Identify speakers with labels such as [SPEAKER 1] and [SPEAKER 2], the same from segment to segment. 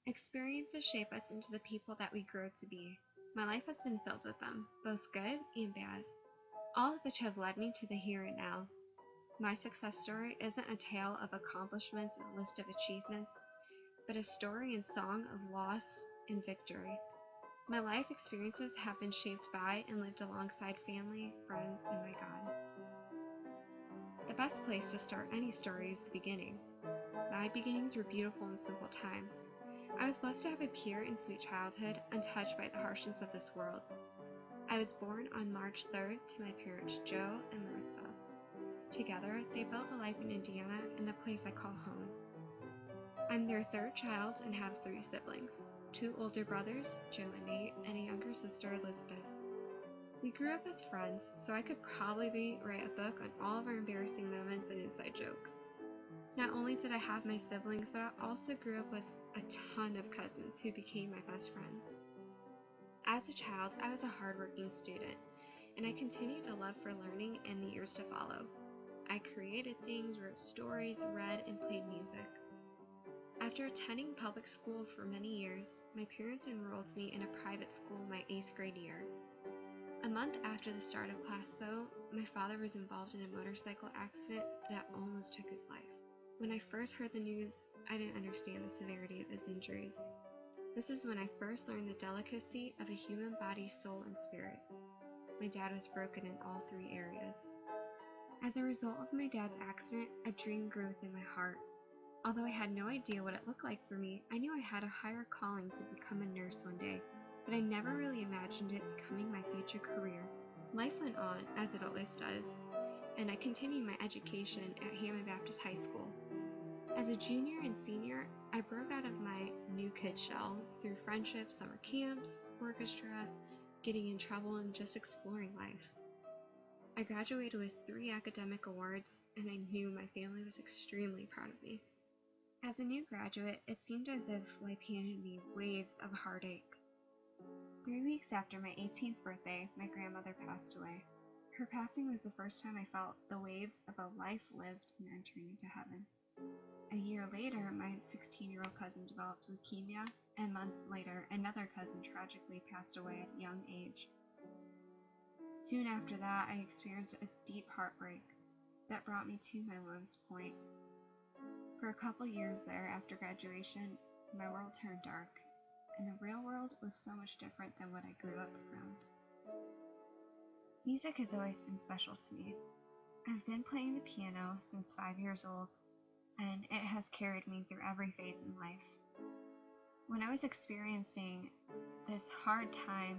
[SPEAKER 1] Experiences shape us into the people that we grow to be. My life has been filled with them, both good and bad, all of which have led me to the here and now. My success story isn't a tale of accomplishments and a list of achievements, but a story and song of loss and victory. My life experiences have been shaped by and lived alongside family, friends, and my God. The best place to start any story is the beginning. My beginnings were beautiful and simple times. I was blessed to have a pure and sweet childhood, untouched by the harshness of this world. I was born on March 3rd to my parents Joe and Maritza. Together, they built a life in Indiana in the place I call home. I'm their third child and have 3 siblings, 2 older brothers, Joe and Nate, and a younger sister, Elizabeth. We grew up as friends, so I could probably write a book on all of our embarrassing moments and inside jokes. Not only did I have my siblings, but I also grew up with a ton of cousins who became my best friends. As a child, I was a hardworking student, and I continued a love for learning in the years to follow. I created things, wrote stories, read, and played music. After attending public school for many years, my parents enrolled me in a private school my 8th grade year. A month after the start of class, though, my father was involved in a motorcycle accident that almost took his life. When I first heard the news, I didn't understand the severity of his injuries. This is when I first learned the delicacy of a human body, soul, and spirit. My dad was broken in all 3 areas. As a result of my dad's accident, a dream grew within my heart. Although I had no idea what it looked like for me, I knew I had a higher calling to become a nurse one day, but I never really imagined it becoming my future career. Life went on, as it always does, and I continued my education at Hammond Baptist High School. As a junior and senior, I broke out of my new kid shell through friendships, summer camps, orchestra, getting in trouble, and just exploring life. I graduated with 3 academic awards, and I knew my family was extremely proud of me. As a new graduate, it seemed as if life handed me waves of heartache. 3 weeks after my 18th birthday, my grandmother passed away. Her passing was the first time I felt the waves of a life lived and entering into heaven. A year later, my 16-year-old cousin developed leukemia, and months later, another cousin tragically passed away at a young age. Soon after that, I experienced a deep heartbreak that brought me to my lowest point. For a couple years there, after graduation, my world turned dark, and the real world was so much different than what I grew up around. Music has always been special to me. I've been playing the piano since 5 years old, and it has carried me through every phase in life. When I was experiencing this hard time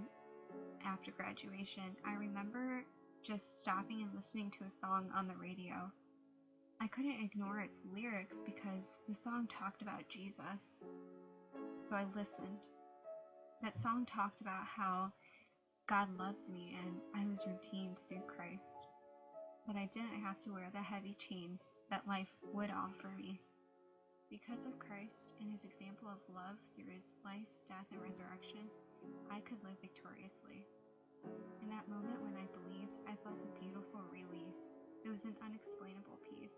[SPEAKER 1] after graduation, I remember just stopping and listening to a song on the radio. I couldn't ignore its lyrics because the song talked about Jesus. So I listened. That song talked about how God loved me and I was redeemed through Christ. That I didn't have to wear the heavy chains that life would offer me. Because of Christ and his example of love through his life, death, and resurrection, I could live victoriously. In that moment when I believed, I felt a beautiful release. It was an unexplainable peace.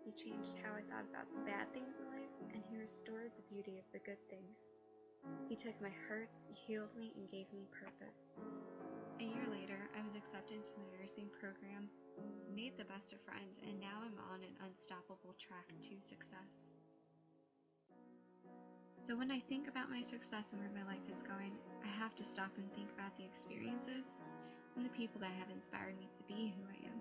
[SPEAKER 1] He changed how I thought about the bad things in life, and he restored the beauty of the good things. He took my hurts, healed me, and gave me purpose. A year later, I was accepted into the nursing program, made the best of friends, and now I'm on an unstoppable track to success. So when I think about my success and where my life is going, I have to stop and think about the experiences and the people that have inspired me to be who I am.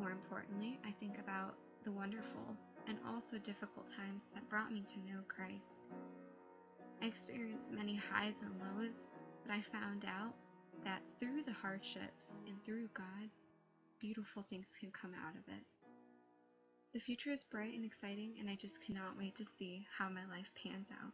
[SPEAKER 1] More importantly, I think about the wonderful and also difficult times that brought me to know Christ. I experienced many highs and lows, but I found out that through the hardships and through God, beautiful things can come out of it. The future is bright and exciting, and I just cannot wait to see how my life pans out.